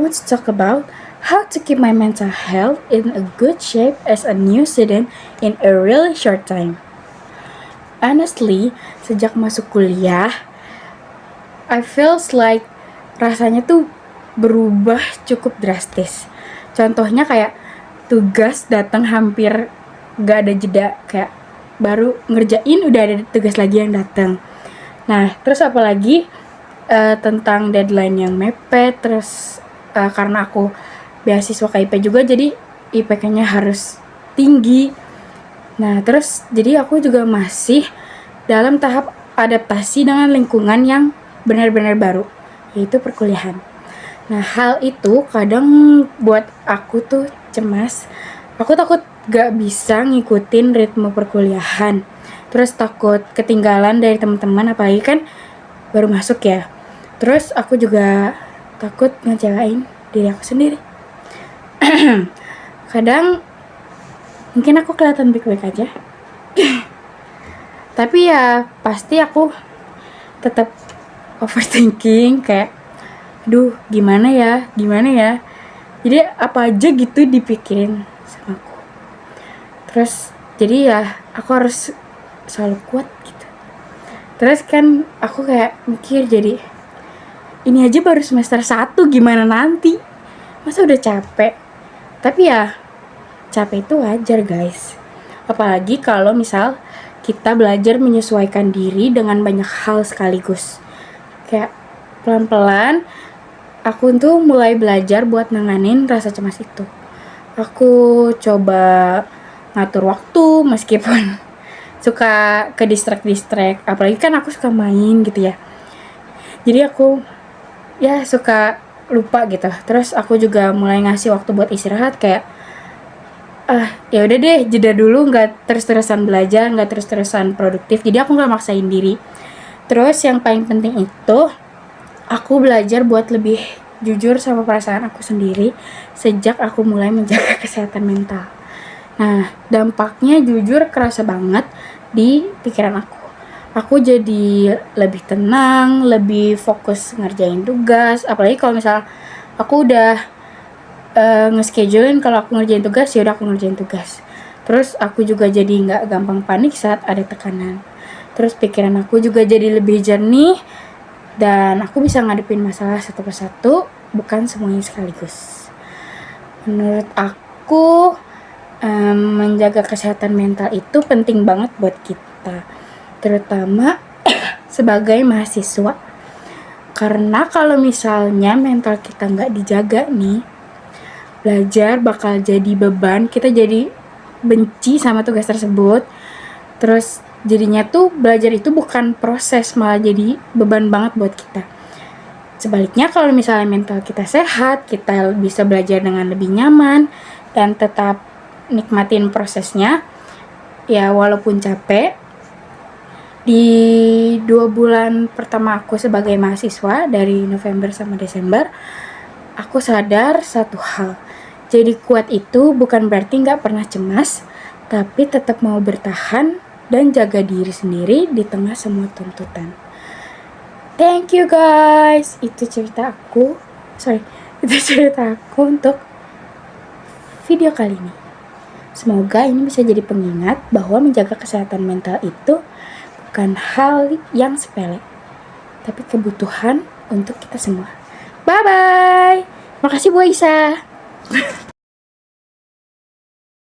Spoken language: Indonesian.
want to talk about how to keep my mental health in a good shape as a new student in a really short time. Honestly, sejak masuk kuliah, I feels like rasanya tuh berubah cukup drastis. Contohnya kayak tugas datang hampir gak ada jeda, kayak baru ngerjain udah ada tugas lagi yang datang. Nah, terus apalagi tentang deadline yang mepet, terus karena aku beasiswa KIP juga, jadi IPK-nya harus tinggi. Nah, terus jadi aku juga masih dalam tahap adaptasi dengan lingkungan yang benar-benar baru, yaitu perkuliahan. Nah, hal itu kadang buat aku tuh cemas. Aku takut gak bisa ngikutin ritme perkuliahan. Terus takut ketinggalan dari teman-teman, apalagi kan baru masuk ya. Terus aku juga takut ngecewain diri aku sendiri. Kadang mungkin aku kelihatan baik-baik aja. Tapi ya pasti aku tetap overthinking, kayak aduh gimana ya. Jadi apa aja gitu dipikirin sama aku. Terus jadi ya aku harus selalu kuat gitu. Terus kan aku kayak mikir, jadi ini aja baru semester 1, gimana nanti? Masa udah capek? Tapi ya capek itu wajar guys. Apalagi kalau misal kita belajar menyesuaikan diri dengan banyak hal sekaligus. Kayak pelan-pelan aku tuh mulai belajar buat nanganin rasa cemas itu. Aku coba ngatur waktu meskipun suka ke distract, apalagi kan aku suka main gitu ya. Jadi aku ya suka lupa gitu. Terus aku juga mulai ngasih waktu buat istirahat, kayak ya udah deh, jeda dulu, nggak terus-terusan belajar, nggak terus-terusan produktif. Jadi aku nggak maksain diri. Terus yang paling penting itu aku belajar buat lebih jujur sama perasaan aku sendiri sejak aku mulai menjaga kesehatan mental. Nah, dampaknya jujur kerasa banget di pikiran aku. Aku jadi lebih tenang, lebih fokus ngerjain tugas. Apalagi kalau misal aku udah nge-schedulein kalau aku ngerjain tugas, ya udah aku ngerjain tugas. Terus aku juga jadi nggak gampang panik saat ada tekanan. Terus pikiran aku juga jadi lebih jernih dan aku bisa ngadepin masalah satu persatu, bukan semuanya sekaligus. Menurut aku menjaga kesehatan mental itu penting banget buat kita, terutama sebagai mahasiswa. Karena kalau misalnya mental kita nggak dijaga nih, belajar bakal jadi beban. Kita jadi benci sama tugas tersebut. Terus jadinya tuh belajar itu bukan proses, malah jadi beban banget buat kita. Sebaliknya kalau misalnya mental kita sehat, kita bisa belajar dengan lebih nyaman dan tetap nikmatin prosesnya. Ya walaupun capek. Di 2 bulan pertama aku sebagai mahasiswa, dari November sama Desember, aku sadar satu hal. Jadi kuat itu bukan berarti gak pernah cemas, tapi tetap mau bertahan dan jaga diri sendiri di tengah semua tuntutan. Thank you guys. Itu cerita aku untuk video kali ini. Semoga ini bisa jadi pengingat bahwa menjaga kesehatan mental itu bukan hal yang sepele, tapi kebutuhan untuk kita semua. Bye bye. Makasih Bu Aisyah.